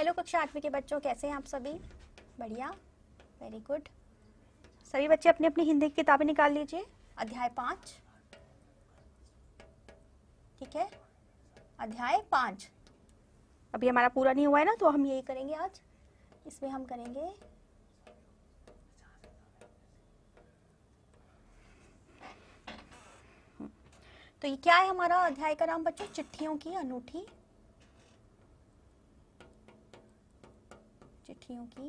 Hello कक्षा 8वीं के बच्चों, कैसे हैं आप सभी? बढ़िया, वेरी गुड। सभी बच्चे अपनी अपनी हिंदी की किताबें निकाल लीजिए। अध्याय 5, ठीक है, अध्याय 5। अभी हमारा पूरा नहीं हुआ है ना, तो हम यही करेंगे आज। इसमें हम करेंगे तो ये क्या है हमारा अध्याय का नाम बच्चों? चिट्ठियों की अनूठी, चिट्ठियों की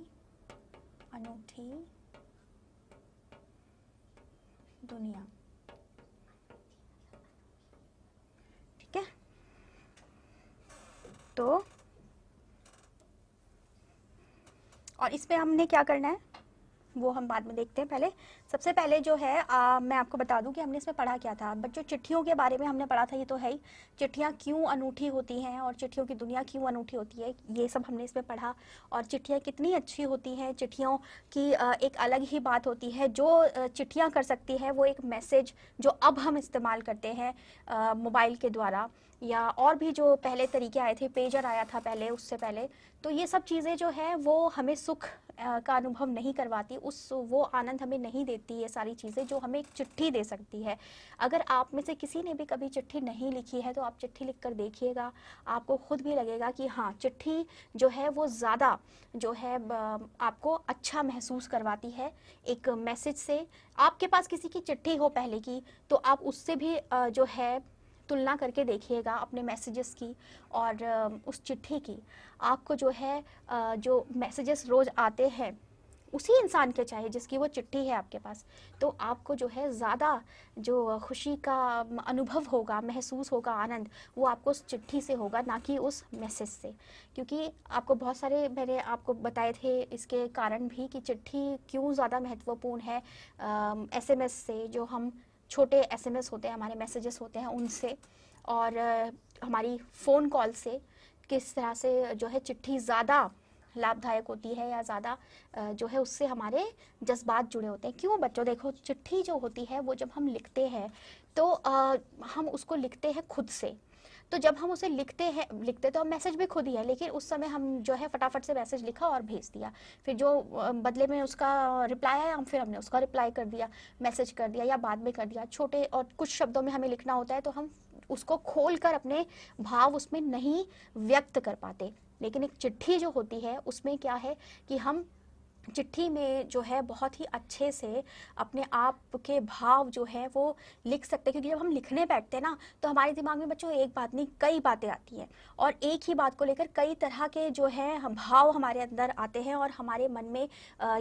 अनूठी दुनिया, ठीक है। तो और इसमें हमने क्या करना है वो हम बाद में देखते हैं। पहले सबसे पहले जो है मैं आपको बता दूं कि हमने इसमें पढ़ा क्या था बच्चों। चिट्ठियों के बारे में हमने पढ़ा था, ये तो है ही। चिट्ठियाँ क्यों अनूठी होती हैं और चिट्ठियों की दुनिया क्यों अनूठी होती है, ये सब हमने इसमें पढ़ा। और चिट्ठियाँ कितनी अच्छी होती हैं, चिट्ठियों की एक अलग ही बात होती है। जो चिट्ठियाँ कर सकती है वो एक मैसेज जो अब हम इस्तेमाल करते हैं मोबाइल के द्वारा, या और भी जो पहले तरीके आए थे, पेजर आया था पहले, उससे पहले। तो ये सब चीज़ें जो है वो हमें सुख का अनुभव नहीं करवाती, वो आनंद हमें नहीं देती, ये सारी चीज़ें जो हमें एक चिट्ठी दे सकती है। अगर आप में से किसी ने भी कभी चिट्ठी नहीं लिखी है तो आप चिट्ठी लिख कर देखिएगा, आपको खुद भी लगेगा कि हाँ, चिट्ठी जो है वो ज़्यादा जो है आपको अच्छा महसूस करवाती है एक मैसेज से। आपके पास किसी की चिट्ठी हो पहले की, तो आप उससे भी जो है तुलना करके देखिएगा अपने मैसेजेस की और उस चिट्ठी की। आपको जो है जो मैसेजेस रोज़ आते हैं उसी इंसान के, चाहे जिसकी वो चिट्ठी है आपके पास, तो आपको जो है ज़्यादा जो खुशी का अनुभव होगा, महसूस होगा, आनंद, वो आपको उस चिट्ठी से होगा, ना कि उस मैसेज से। क्योंकि आपको बहुत सारे मैंने आपको बताए थे इसके कारण भी कि चिट्ठी क्यों ज़्यादा महत्वपूर्ण है एसएमएस से। जो हम छोटे एसएमएस होते हैं, हमारे मैसेजेस होते हैं, उनसे और हमारी फ़ोन कॉल से किस तरह से जो है चिट्ठी ज़्यादा लाभदायक होती है, या ज़्यादा जो है उससे हमारे जज्बात जुड़े होते हैं। क्यों बच्चों? देखो, चिट्ठी जो होती है वो जब हम लिखते हैं तो हम उसको लिखते हैं खुद से। तो जब हम उसे लिखते तो हम मैसेज भी खुद ही है, लेकिन उस समय हम जो है फटाफट से मैसेज लिखा और भेज दिया। फिर जो बदले में उसका रिप्लाई आया, फिर हमने उसका रिप्लाई कर दिया, मैसेज कर दिया या बाद में कर दिया। छोटे और कुछ शब्दों में हमें लिखना होता है तो हम उसको खोल कर अपने भाव उसमें नहीं व्यक्त कर पाते। लेकिन एक चिट्ठी जो होती है उसमें क्या है कि हम चिट्ठी में जो है बहुत ही अच्छे से अपने आप के भाव जो है वो लिख सकते हैं। क्योंकि जब हम लिखने बैठते हैं ना, तो हमारे दिमाग में बच्चों एक बात नहीं, कई बातें आती हैं, और एक ही बात को लेकर कई तरह के जो है भाव हमारे अंदर आते हैं, और हमारे मन में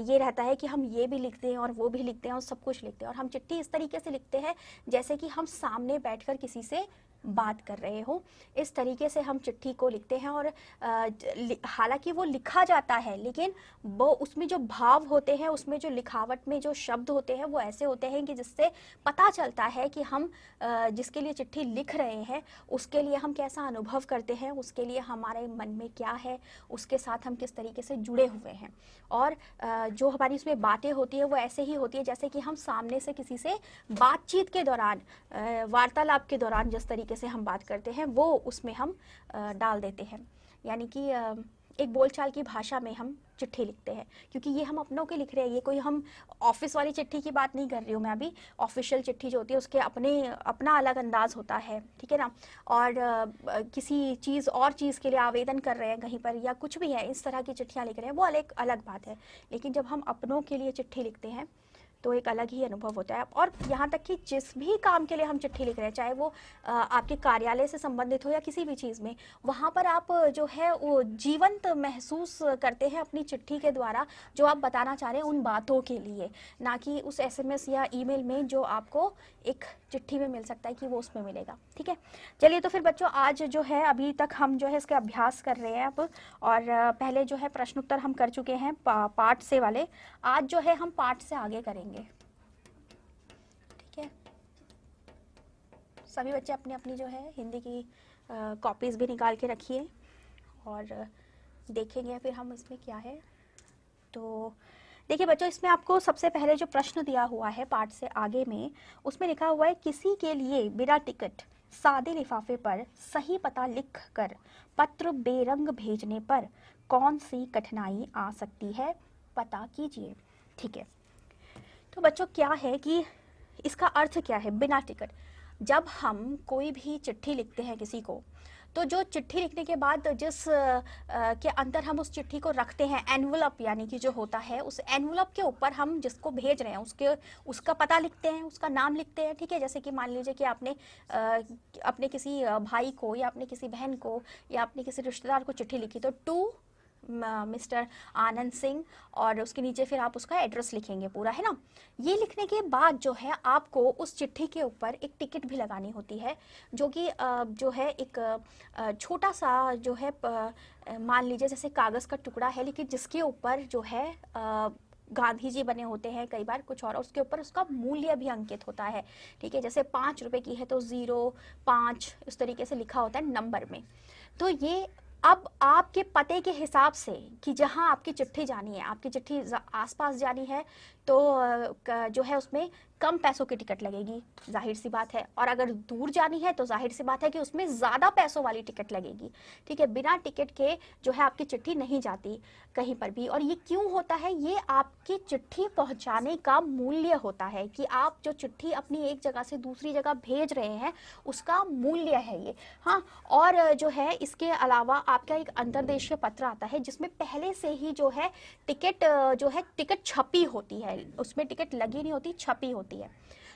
ये रहता है कि हम ये भी लिखते हैं और वो भी लिखते हैं और सब कुछ लिखते हैं। और हम चिट्ठी इस तरीके से लिखते हैं जैसे कि हम सामने बैठकर किसी से बात कर रहे हो। इस तरीके से हम चिट्ठी को लिखते हैं। और हालांकि वो लिखा जाता है, लेकिन वो उसमें जो भाव होते हैं, उसमें जो लिखावट में जो शब्द होते हैं, वो ऐसे होते हैं कि जिससे पता चलता है कि हम जिसके लिए चिट्ठी लिख रहे हैं उसके लिए हम कैसा अनुभव करते हैं, उसके लिए हमारे मन में क्या है, उसके साथ हम किस तरीके से जुड़े हुए हैं। और जो हमारी उसमें बातें होती है वो ऐसे ही होती है जैसे कि हम सामने से किसी से बातचीत के दौरान, वार्तालाप के दौरान जिस तरीके से हम बात करते हैं वो उसमें हम डाल देते हैं। यानी कि एक बोलचाल की भाषा में हम चिट्ठी लिखते हैं, क्योंकि ये हम अपनों के लिख रहे हैं। ये कोई हम ऑफिस वाली चिट्ठी की बात नहीं कर रही हूँ मैं अभी। ऑफिशियल चिट्ठी जो होती है उसके अपना अलग अंदाज होता है, ठीक है ना। और किसी चीज़ और चीज़ के लिए आवेदन कर रहे हैं कहीं पर या कुछ भी है, इस तरह की चिट्ठियाँ लिख रहे हैं, वो अलग अलग बात है। लेकिन जब हम अपनों के लिए चिट्ठी लिखते हैं तो एक अलग ही अनुभव होता है। और यहाँ तक कि जिस भी काम के लिए हम चिट्ठी लिख रहे हैं, चाहे वो आपके कार्यालय से संबंधित हो या किसी भी चीज़ में, वहाँ पर आप जो है वो जीवंत महसूस करते हैं अपनी चिट्ठी के द्वारा जो आप बताना चाह रहे हैं उन बातों के लिए, ना कि उस एसएमएस या ईमेल में जो आपको एक चिट्ठी में मिल सकता है कि वो उसमें मिलेगा, ठीक है। चलिए, तो फिर बच्चों आज जो है अभी तक हम जो है इसका अभ्यास कर रहे हैं अब, और पहले जो है प्रश्न उत्तर हम कर चुके हैं पाठ से वाले। आज जो है हम पाठ से आगे करेंगे, ठीक है। सभी बच्चे अपनी अपनी जो है हिंदी की कॉपीज़ भी निकाल के रखिए और देखेंगे फिर हम इसमें क्या है। तो देखिए बच्चों, इसमें आपको सबसे पहले जो प्रश्न दिया हुआ है पाठ से आगे में, उसमें लिखा हुआ है, किसी के लिए बिना टिकट सादे लिफाफे पर सही पता लिख कर पत्र बेरंग भेजने पर कौन सी कठिनाई आ सकती है, पता कीजिए। ठीक है, तो बच्चों क्या है कि इसका अर्थ क्या है बिना टिकट। जब हम कोई भी चिट्ठी लिखते हैं किसी को, तो जो चिट्ठी लिखने के बाद जिस के अंदर हम उस चिट्ठी को रखते हैं, एनवलप यानी कि जो होता है, उस एनवलप के ऊपर हम जिसको भेज रहे हैं उसका पता लिखते हैं, उसका नाम लिखते हैं। ठीक है, जैसे कि मान लीजिए कि आपने अपने किसी भाई को या अपने किसी बहन को या अपने किसी रिश्तेदार को चिट्ठी लिखी, तो टू मिस्टर आनंद सिंह, और उसके नीचे फिर आप उसका एड्रेस लिखेंगे पूरा, है ना। ये लिखने के बाद जो है आपको उस चिट्ठी के ऊपर एक टिकट भी लगानी होती है, जो कि जो है एक छोटा सा जो है मान लीजिए जैसे कागज़ का टुकड़ा है, लेकिन जिसके ऊपर जो है गांधी जी बने होते हैं कई बार, कुछ और उसके ऊपर उसका मूल्य भी अंकित होता है। ठीक है, जैसे 5 रुपए की है तो 0, 5 इस तरीके से लिखा होता है नंबर में। तो ये अब आपके पते के हिसाब से कि जहां आपकी चिट्ठी जानी है, आपकी चिट्ठी आसपास जानी है, तो जो है उसमें कम पैसों की टिकट लगेगी, जाहिर सी बात है। और अगर दूर जानी है तो जाहिर सी बात है कि उसमें ज़्यादा पैसों वाली टिकट लगेगी। ठीक है, बिना टिकट के जो है आपकी चिट्ठी नहीं जाती कहीं पर भी। और ये क्यों होता है? ये आपकी चिट्ठी पहुंचाने का मूल्य होता है, कि आप जो चिट्ठी अपनी एक जगह से दूसरी जगह भेज रहे हैं उसका मूल्य है ये। हाँ, और जो है इसके अलावा आपका एक अंतर्देशीय पत्र आता है, जिसमें पहले से ही जो है टिकट टिकट छपी होती है, उसमें टिकट लगी नहीं होती, छपी होती है।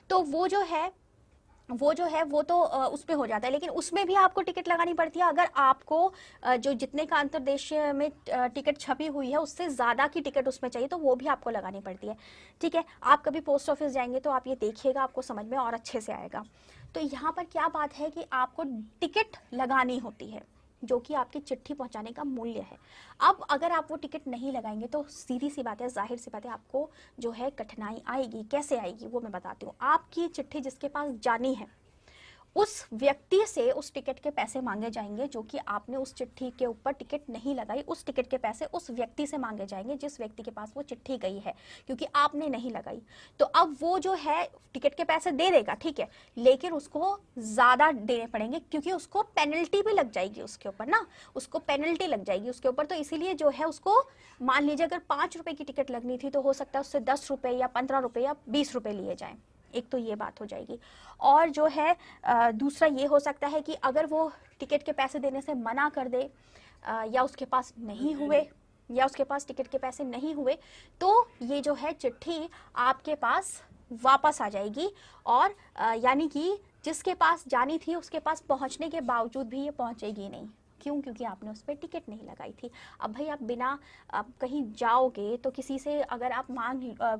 तो वो जो है वो तो उसमें हो जाता है, लेकिन उसमें भी आपको टिकट लगानी पड़ती है। अगर आपको जो जितने का अंतर्देशीय में टिकट छपी हुई है उससे ज़्यादा की टिकट उसमें चाहिए, तो वो भी आपको लगानी पड़ती है। ठीक है, आप कभी पोस्ट ऑफिस जाएंगे तो आप ये देखिएगा, आपको समझ में और अच्छे से आएगा। तो यहाँ पर क्या बात है कि आपको टिकट लगानी होती है, जो कि आपकी चिट्ठी पहुंचाने का मूल्य है। अब अगर आप वो टिकट नहीं लगाएंगे तो सीधी सी बात है, जाहिर सी बात है, आपको जो है कठिनाई आएगी। कैसे आएगी वो मैं बताती हूँ। आपकी चिट्ठी जिसके पास जानी है उस व्यक्ति से उस टिकट के पैसे मांगे जाएंगे, जो कि आपने उस चिट्ठी के ऊपर टिकट नहीं लगाई, उस टिकट के पैसे उस व्यक्ति से मांगे जाएंगे जिस व्यक्ति के पास वो चिट्ठी गई है, क्योंकि आपने नहीं लगाई। तो अब वो जो है टिकट के पैसे दे देगा, ठीक है, लेकिन उसको ज़्यादा देने पड़ेंगे, क्योंकि उसको पेनल्टी भी लग जाएगी उसके ऊपर ना, उसको पेनल्टी लग जाएगी उसके ऊपर। तो इसीलिए जो है उसको, मान लीजिए अगर 5 रुपए की टिकट लगनी थी, तो हो सकता है उससे 10 रुपए या 15 रुपए या 20 रुपए लिए जाएं। एक तो ये बात हो जाएगी। और जो है दूसरा ये हो सकता है कि अगर वो टिकट के पैसे देने से मना कर दे, या उसके पास नहीं हुए, या उसके पास टिकट के पैसे नहीं हुए, तो ये जो है चिट्ठी आपके पास वापस आ जाएगी। और यानी कि जिसके पास जानी थी उसके पास पहुंचने के बावजूद भी ये पहुंचेगी नहीं। क्यों? क्योंकि आपने उस पर टिकट नहीं लगाई थी। अब भाई आप बिना आप कहीं जाओगे तो किसी से अगर आप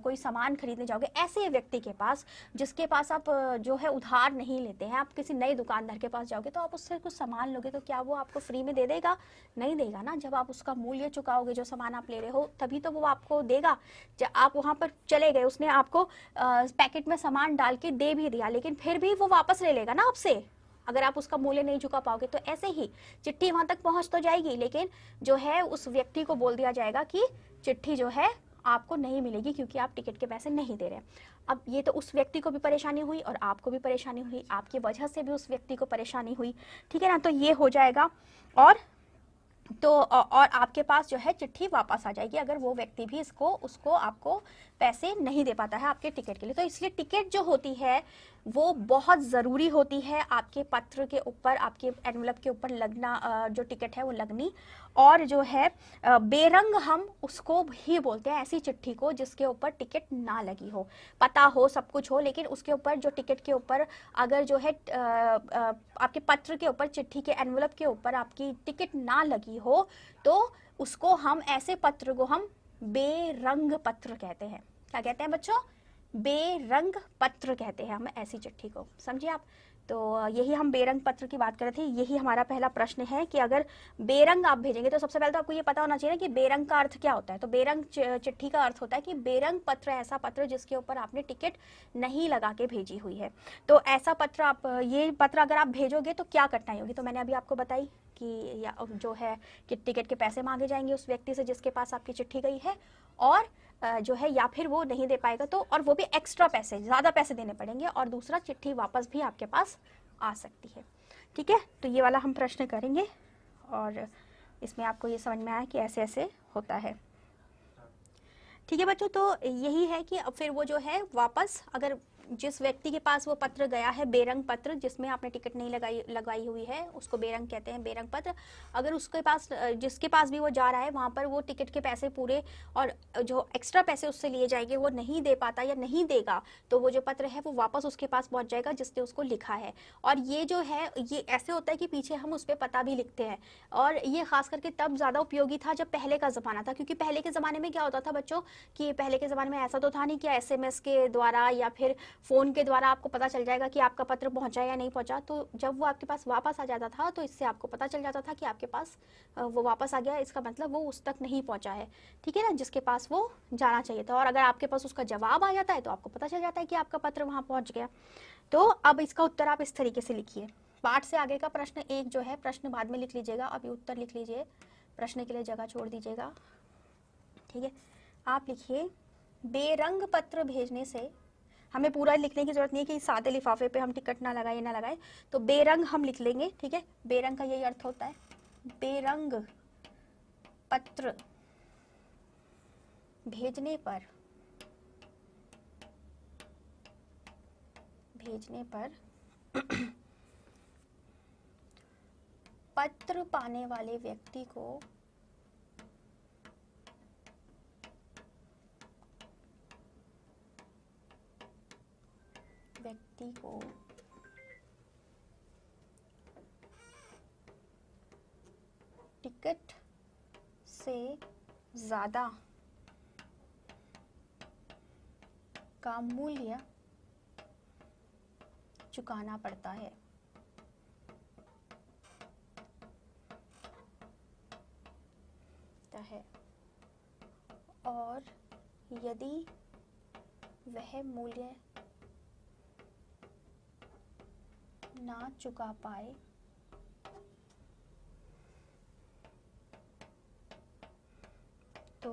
कोई सामान खरीदने जाओगे ऐसे व्यक्ति के पास जिसके पास आप जो है उधार नहीं लेते हैं, आप किसी नए दुकानदार के पास जाओगे तो आप उससे कुछ सामान लोगे तो क्या वो आपको फ्री में दे देगा? नहीं देगा ना। जब आप उसका मूल्य चुकाओगे जो सामान आप ले रहे हो, तभी तो वो आपको देगा। जब आप वहाँ पर चले गए, उसने आपको पैकेट में सामान डाल के दे भी दिया, लेकिन फिर भी वो वापस ले लेगा ना आपसे, अगर आप उसका मूल्य नहीं चुका पाओगे। तो ऐसे ही चिट्ठी वहां तक पहुंच तो जाएगी, लेकिन जो है उस व्यक्ति को बोल दिया जाएगा कि चिट्ठी जो है आपको नहीं मिलेगी, क्योंकि आप टिकट के पैसे नहीं दे रहे। अब ये तो उस व्यक्ति को भी परेशानी हुई और आपको भी परेशानी हुई, आपकी वजह से भी उस व्यक्ति को परेशानी हुई। ठीक है ना, तो ये हो जाएगा। और आपके पास जो है चिट्ठी वापस आ जाएगी, अगर वो व्यक्ति भी उसको आपको पैसे नहीं दे पाता है आपके टिकट के लिए। तो इसलिए टिकट जो होती है वो बहुत ज़रूरी होती है, आपके पत्र के ऊपर, आपके एनवलप के ऊपर लगना, जो टिकट है वो लगनी। और जो है बेरंग हम उसको भी बोलते हैं, ऐसी चिट्ठी को जिसके ऊपर टिकट ना लगी हो, पता हो, सब कुछ हो, लेकिन उसके ऊपर जो टिकट के ऊपर अगर जो है आपके पत्र के ऊपर, चिट्ठी के एनवलप के ऊपर आपकी टिकट ना लगी हो, तो उसको हम, ऐसे पत्र को हम बेरंग पत्र कहते हैं। क्या कहते हैं बच्चों? बेरंग पत्र कहते हैं हम ऐसी चिट्ठी को, समझिए आप। तो यही हम बेरंग पत्र की बात कर रहे थे। यही हमारा पहला प्रश्न है कि अगर बेरंग आप भेजेंगे, तो सबसे पहले तो आपको ये पता होना चाहिए ना कि बेरंग का अर्थ क्या होता है। तो बेरंग चिट्ठी का अर्थ होता है कि बेरंग पत्र ऐसा पत्र जिसके ऊपर आपने टिकट नहीं लगा के भेजी हुई है। तो ऐसा पत्र आप, ये पत्र अगर आप भेजोगे तो क्या कठिनाई होगी, तो मैंने अभी आपको बताई कि या जो है कि टिकट के पैसे मांगे जाएंगे उस व्यक्ति से जिसके पास आपकी चिट्ठी गई है, और जो है या फिर वो नहीं दे पाएगा तो, और वो भी एक्स्ट्रा पैसे, ज़्यादा पैसे देने पड़ेंगे, और दूसरा चिट्ठी वापस भी आपके पास आ सकती है। ठीक है, तो ये वाला हम प्रश्न करेंगे और इसमें आपको ये समझ में आया कि ऐसे ऐसे होता है। ठीक है बच्चों, तो यही है कि अब फिर वो जो है वापस, अगर जिस व्यक्ति के पास वो पत्र गया है, बेरंग पत्र जिसमें आपने टिकट नहीं लगाई हुई है, उसको बेरंग कहते हैं, बेरंग पत्र। अगर उसके पास, जिसके पास भी वो जा रहा है, वहाँ पर वो टिकट के पैसे पूरे और जो एक्स्ट्रा पैसे उससे लिए जाएंगे वो नहीं दे पाता या नहीं देगा, तो वो जो पत्र है वो वापस उसके पास पहुँच जाएगा जिसने उसको लिखा है। और ये जो है ये ऐसे होता है कि पीछे हम उस पर पता भी लिखते हैं, और ये खास करके तब ज़्यादा उपयोगी था जब पहले का ज़माना था, क्योंकि पहले के ज़माने में क्या होता था बच्चों कि पहले के ज़माने में ऐसा तो था नहीं कि SMS के द्वारा या फिर फ़ोन के द्वारा आपको पता चल जाएगा कि आपका पत्र पहुंचा या नहीं पहुंचा। तो जब वो आपके पास वापस आ जाता था तो इससे आपको पता चल जाता था कि आपके पास वो वापस आ गया, इसका मतलब वो उस तक नहीं पहुंचा है, ठीक है ना, जिसके पास वो जाना चाहिए था। और अगर आपके पास उसका जवाब आ जाता है तो आपको पता चल जाता है कि आपका पत्र वहाँ पहुँच गया। तो अब इसका उत्तर आप इस तरीके से लिखिए। पाठ से आगे का प्रश्न 1 जो है, प्रश्न बाद में लिख लीजिएगा, अभी उत्तर लिख लीजिए, प्रश्न के लिए जगह छोड़ दीजिएगा, ठीक है। आप लिखिए, बेरंग पत्र भेजने से, हमें पूरा लिखने की जरूरत नहीं है कि सादे लिफाफे पे हम टिकट ना लगाए ना लगाए, तो बेरंग हम लिख लेंगे, ठीक है। बेरंग का यही अर्थ होता है, बेरंग पत्र भेजने पर पत्र पाने वाले व्यक्ति को टिकट से ज़्यादा का मूल्य चुकाना पड़ता है। और यदि वह मूल्य ना चुका पाए तो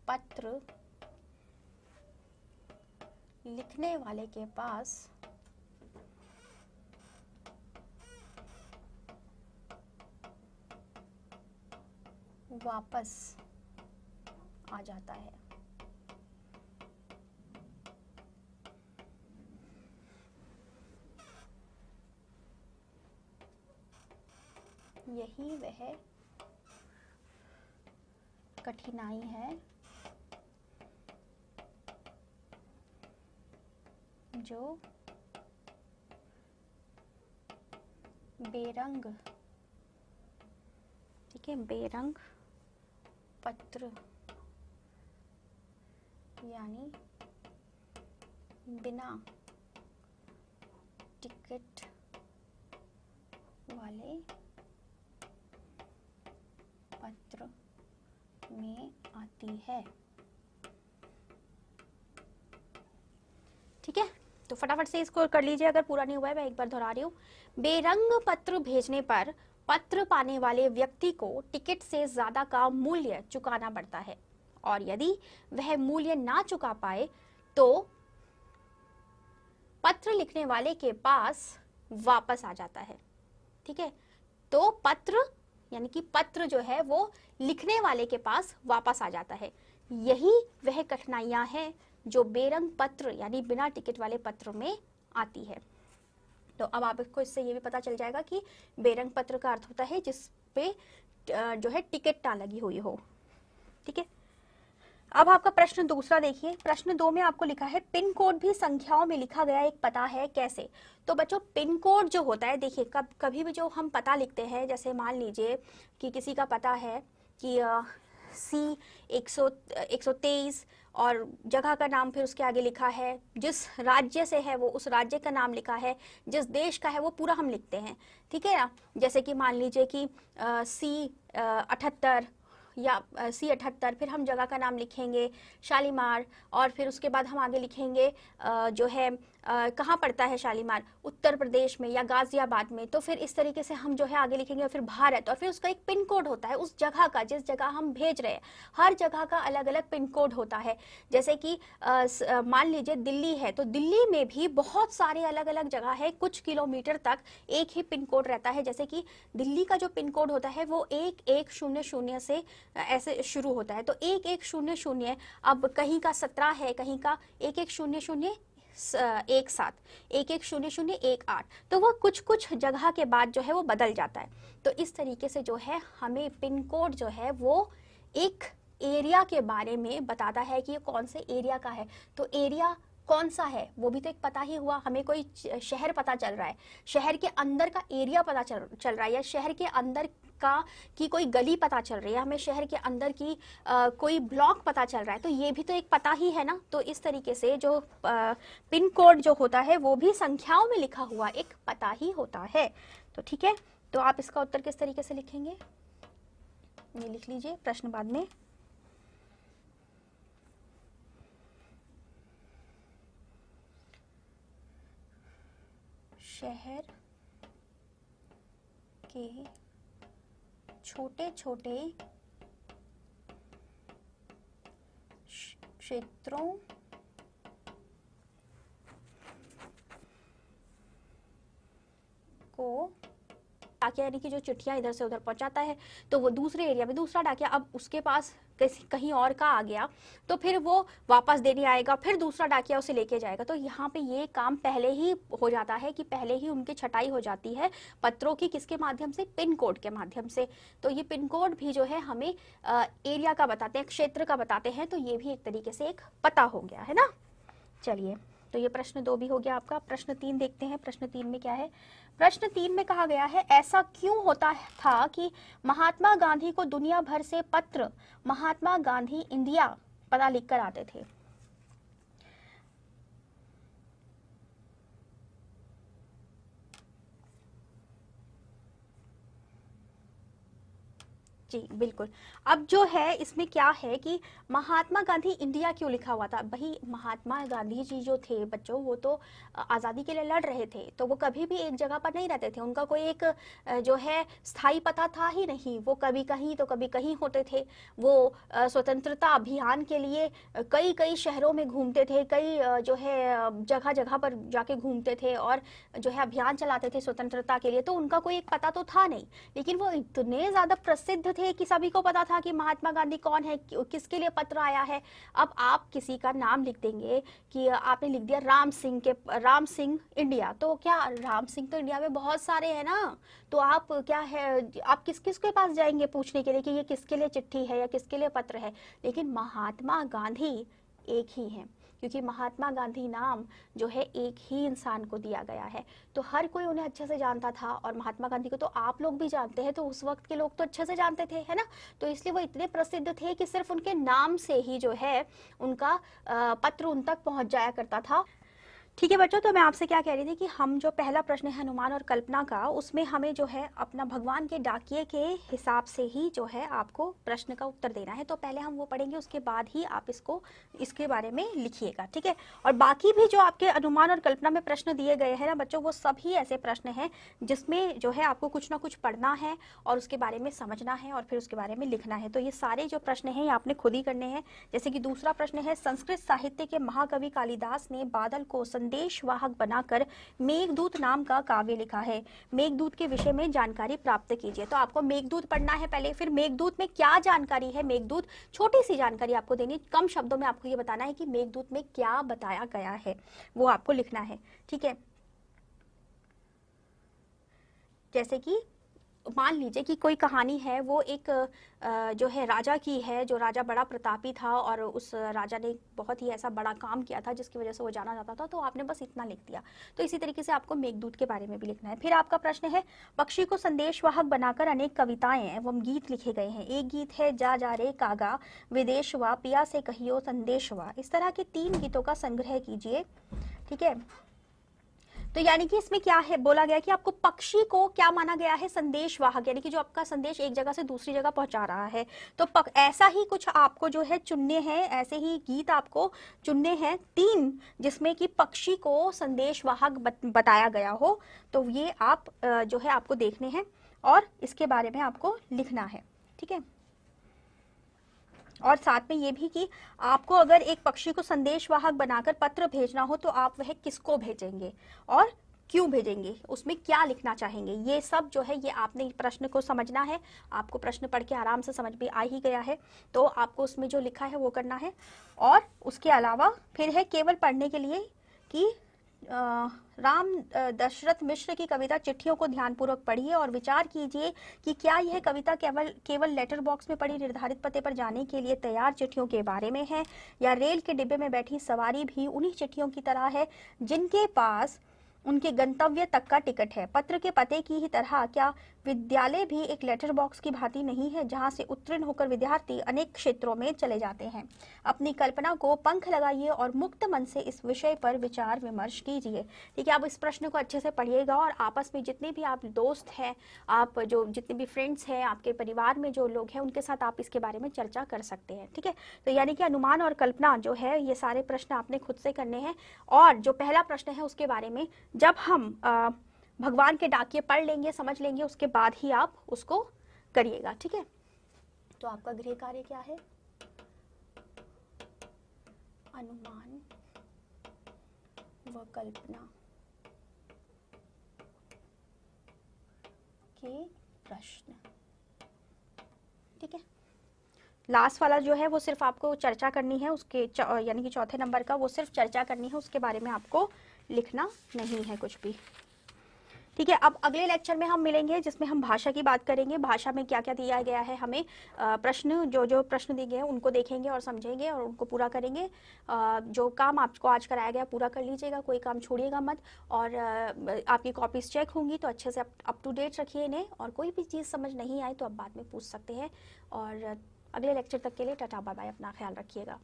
पत्र लिखने वाले के पास वापस आ जाता है। यही वह कठिनाई है जो बेरंग, ठीक है, बेरंग पत्र यानी बिना टिकट वाले पत्र में आती है। ठीक है, तो फटाफट से इसको कर लीजिए, अगर पूरा नहीं हुआ है मैं एक बार दोहरा रही हूँ। बेरंग पत्र भेजने पर पत्र पाने वाले व्यक्ति को टिकट से ज्यादा का मूल्य चुकाना पड़ता है, और यदि वह मूल्य ना चुका पाए तो पत्र लिखने वाले के पास वापस आ जाता है। ठीक है, तो पत्र यानी कि पत्र जो है वो लिखने वाले के पास वापस आ जाता है। यही वह कठिनाइयां हैं जो बेरंग पत्र यानी बिना टिकट वाले पत्र में आती है। तो अब आपको इससे ये भी पता चल जाएगा कि बेरंग पत्र का अर्थ होता है जिस पे जो है टिकट ना लगी हुई हो। ठीक है, अब आपका प्रश्न दूसरा देखिए। प्रश्न 2 में आपको लिखा है पिन कोड भी संख्याओं में लिखा गया एक पता है, कैसे? तो बच्चों पिन कोड जो होता है, देखिए कभी भी जो हम पता लिखते हैं, जैसे मान लीजिए कि किसी का पता है कि C 123 और जगह का नाम फिर उसके आगे लिखा है, जिस राज्य से है वो उस राज्य का नाम लिखा है, जिस देश का है वो पूरा हम लिखते हैं। ठीक है ना, जैसे कि मान लीजिए कि C 78 या C 78, फिर हम जगह का नाम लिखेंगे शालीमार, और फिर उसके बाद हम आगे लिखेंगे जो है कहाँ पड़ता है शालीमार, उत्तर प्रदेश में या गाजियाबाद में, तो फिर इस तरीके से हम जो है आगे लिखेंगे। और फिर भारत, और फिर उसका एक पिन कोड होता है उस जगह का, जिस जगह हम भेज रहे हैं, हर जगह का अलग अलग पिन कोड होता है। जैसे कि मान लीजिए दिल्ली है, तो दिल्ली में भी बहुत सारे अलग अलग जगह है, कुछ किलोमीटर तक एक ही पिन कोड रहता है। जैसे कि दिल्ली का जो पिन कोड होता है वो 1100 से ऐसे शुरू होता है, तो 1100, अब कहीं का 17 है, कहीं का 1100 एक 7, 110018, तो वह कुछ कुछ जगह के बाद जो है वो बदल जाता है। तो इस तरीके से जो है हमें पिन कोड जो है वो एक एरिया के बारे में बताता है कि ये कौन से एरिया का है। तो एरिया कौन सा है वो भी तो एक पता ही हुआ। हमें कोई शहर पता चल रहा है, शहर के अंदर का एरिया पता चल रहा है, या शहर के अंदर का की कोई गली पता चल रही है, हमें शहर के अंदर की कोई ब्लॉक पता चल रहा है, तो ये भी तो एक पता ही है ना। तो इस तरीके से जो पिन कोड जो होता है वो भी संख्याओं में लिखा हुआ एक पता ही होता है। तो ठीक है, तो आप इसका उत्तर किस तरीके से लिखेंगे, ये लिख लीजिए प्रश्न बाद में। शहर के छोटे छोटे क्षेत्रों को डाकिया, यानी कि जो चिट्ठियां इधर से उधर पहुंचाता है, तो वो दूसरे एरिया में दूसरा डाकिया अब उसके पास कहीं और का आ गया, तो फिर वो वापस देने आएगा, फिर दूसरा डाकिया उसे लेके जाएगा। तो यहाँ पे ये काम पहले ही हो जाता है कि पहले ही उनकी छटाई हो जाती है पत्रों की, किसके माध्यम से, पिन कोड के माध्यम से। तो ये पिन कोड भी जो है हमें एरिया का बताते हैं, क्षेत्र का बताते हैं, तो ये भी एक तरीके से एक पता हो गया है ना। चलिए, तो ये प्रश्न 2 भी हो गया आपका। प्रश्न 3 देखते हैं। प्रश्न 3 में क्या है, प्रश्न 3 में कहा गया है, ऐसा क्यों होता था कि महात्मा गांधी को दुनिया भर से पत्र महात्मा गांधी इंडिया पता लिखकर आते थे। जी बिल्कुल। अब जो है इसमें क्या है कि महात्मा गांधी इंडिया क्यों लिखा हुआ था, भाई महात्मा गांधी जी जो थे बच्चों, वो तो आज़ादी के लिए लड़ रहे थे, तो वो कभी भी एक जगह पर नहीं रहते थे, उनका कोई एक जो है स्थायी पता था ही नहीं, वो कभी कहीं तो कभी कहीं होते थे। वो स्वतंत्रता अभियान के लिए कई कई शहरों में घूमते थे, कई जो है जगह जगह पर जाके घूमते थे और जो है अभियान चलाते थे स्वतंत्रता के लिए, तो उनका कोई एक पता तो था नहीं, लेकिन वो इतने ज़्यादा प्रसिद्ध थे कि सभी को पता था कि महात्मा गांधी कौन है, किसके लिए पत्र आया है। अब आप किसी का नाम लिख देंगे कि आपने लिख दिया राम सिंह इंडिया, तो क्या राम सिंह तो इंडिया में बहुत सारे हैं ना, तो आप क्या है, आप किस किस के पास जाएंगे पूछने के लिए कि ये किसके लिए चिट्ठी है या किसके लिए पत्र है। लेकिन महात्मा गांधी एक ही हैं, क्योंकि महात्मा गांधी नाम जो है एक ही इंसान को दिया गया है, तो हर कोई उन्हें अच्छे से जानता था। और महात्मा गांधी को तो आप लोग भी जानते हैं, तो उस वक्त के लोग तो अच्छे से जानते थे, है ना। तो इसलिए वो इतने प्रसिद्ध थे कि सिर्फ उनके नाम से ही जो है उनका पत्र उन तक पहुंच जाया करता था। ठीक है बच्चों, तो मैं आपसे क्या कह रही थी कि हम जो पहला प्रश्न है अनुमान और कल्पना का, उसमें हमें जो है अपना भगवान के डाकिए के हिसाब से ही जो है आपको प्रश्न का उत्तर देना है। तो पहले हम वो पढ़ेंगे, उसके बाद ही आप इसके बारे में लिखिएगा, ठीक है। और बाकी भी जो आपके अनुमान और कल्पना में प्रश्न दिए गए हैं ना बच्चों, वो सभी ऐसे प्रश्न हैं जिसमें जो है आपको कुछ ना कुछ पढ़ना है और उसके बारे में समझना है और फिर उसके बारे में लिखना है। तो ये सारे जो प्रश्न हैं ये आपने खुद ही करने हैं। जैसे कि दूसरा प्रश्न है, संस्कृत साहित्य के महाकवि कालिदास ने बादल को संदेशवाहक बनाकर मेघदूत नाम का काव्य लिखा है, मेघदूत के विषय में जानकारी प्राप्त कीजिए। तो आपको मेघदूत पढ़ना है पहले, फिर मेघदूत में क्या जानकारी है, मेघदूत छोटी सी जानकारी आपको देनी, कम शब्दों में आपको ये बताना है कि मेघदूत में क्या बताया गया है, वो आपको लिखना है, ठीक है। जैसे कि मान लीजिए कि कोई कहानी है, वो एक जो है राजा की है, जो राजा बड़ा प्रतापी था और उस राजा ने बहुत ही ऐसा बड़ा काम किया था जिसकी वजह से वो जाना जाता था, तो आपने बस इतना लिख दिया। तो इसी तरीके से आपको मेघदूत के बारे में भी लिखना है। फिर आपका प्रश्न है, पक्षी को संदेशवाहक बनाकर अनेक कविताएं एवं गीत लिखे गए हैं। एक गीत है जा रे कागा विदेशवा, पिया से कहियो संदेशवा। इस तरह के 3 गीतों का संग्रह कीजिए, ठीक है। तो यानी कि इसमें क्या है बोला गया कि आपको पक्षी को क्या माना गया है, संदेशवाहक, यानी कि जो आपका संदेश एक जगह से दूसरी जगह पहुंचा रहा है। तो ऐसा ही कुछ आपको जो है चुनने हैं, ऐसे ही गीत आपको चुनने हैं 3 जिसमें कि पक्षी को संदेशवाहक बताया गया हो। तो ये आप जो है आपको देखने हैं और इसके बारे में आपको लिखना है, ठीक है। और साथ में ये भी कि आपको अगर एक पक्षी को संदेशवाहक बनाकर पत्र भेजना हो तो आप वह किसको भेजेंगे और क्यों भेजेंगे, उसमें क्या लिखना चाहेंगे, ये सब जो है ये आपने प्रश्न को समझना है। आपको प्रश्न पढ़ के आराम से समझ में आ ही गया है, तो आपको उसमें जो लिखा है वो करना है। और उसके अलावा फिर है केवल पढ़ने के लिए कि राम दशरथ मिश्र की कविता चिट्ठियों को ध्यानपूर्वक पढ़िए और विचार कीजिए कि क्या यह कविता केवल लेटर बॉक्स में पड़ी निर्धारित पते पर जाने के लिए तैयार चिट्ठियों के बारे में है, या रेल के डिब्बे में बैठी सवारी भी उन्हीं चिट्ठियों की तरह है जिनके पास उनके गंतव्य तक का टिकट है। पत्र के पते की ही तरह क्या विद्यालय भी एक लेटर बॉक्स की भांति नहीं है जहां से उत्तीर्ण होकर विद्यार्थी अनेक क्षेत्रों में चले जाते हैं। अपनी कल्पना को पंख लगाइए और मुक्त मन से इस विषय पर विचार विमर्श कीजिए। ठीक है, आप इस प्रश्न को अच्छे से पढ़िएगा और आपस में जितने भी आप दोस्त हैं, आप जो जितने भी फ्रेंड्स हैं, आपके परिवार में जो लोग हैं, उनके साथ आप इसके बारे में चर्चा कर सकते हैं। ठीक है, तो यानी कि अनुमान और कल्पना जो है ये सारे प्रश्न आपने खुद से करने हैं। और जो पहला प्रश्न है उसके बारे में जब हम भगवान के डाकिये पढ़ लेंगे, समझ लेंगे, उसके बाद ही आप उसको करिएगा। ठीक है, तो आपका गृह कार्य क्या है? अनुमान व कल्पना के प्रश्न। ठीक है, लास्ट वाला जो है वो सिर्फ आपको चर्चा करनी है, उसके यानी कि चौथे नंबर का वो सिर्फ चर्चा करनी है, उसके बारे में आपको लिखना नहीं है कुछ भी। ठीक है, अब अगले लेक्चर में हम मिलेंगे जिसमें हम भाषा की बात करेंगे। भाषा में क्या क्या दिया गया है हमें, प्रश्न जो प्रश्न दिए गए हैं उनको देखेंगे और समझेंगे और उनको पूरा करेंगे। जो काम आपको आज कराया गया पूरा कर लीजिएगा, कोई काम छोड़िएगा मत। और आपकी कॉपीज चेक होंगी तो अच्छे से अप टू डेट रखिए इन्हें, और कोई भी चीज़ समझ नहीं आए तो आप बाद में पूछ सकते हैं। और अगले लेक्चर तक के लिए टाटा बाय बाय, अपना ख्याल रखिएगा।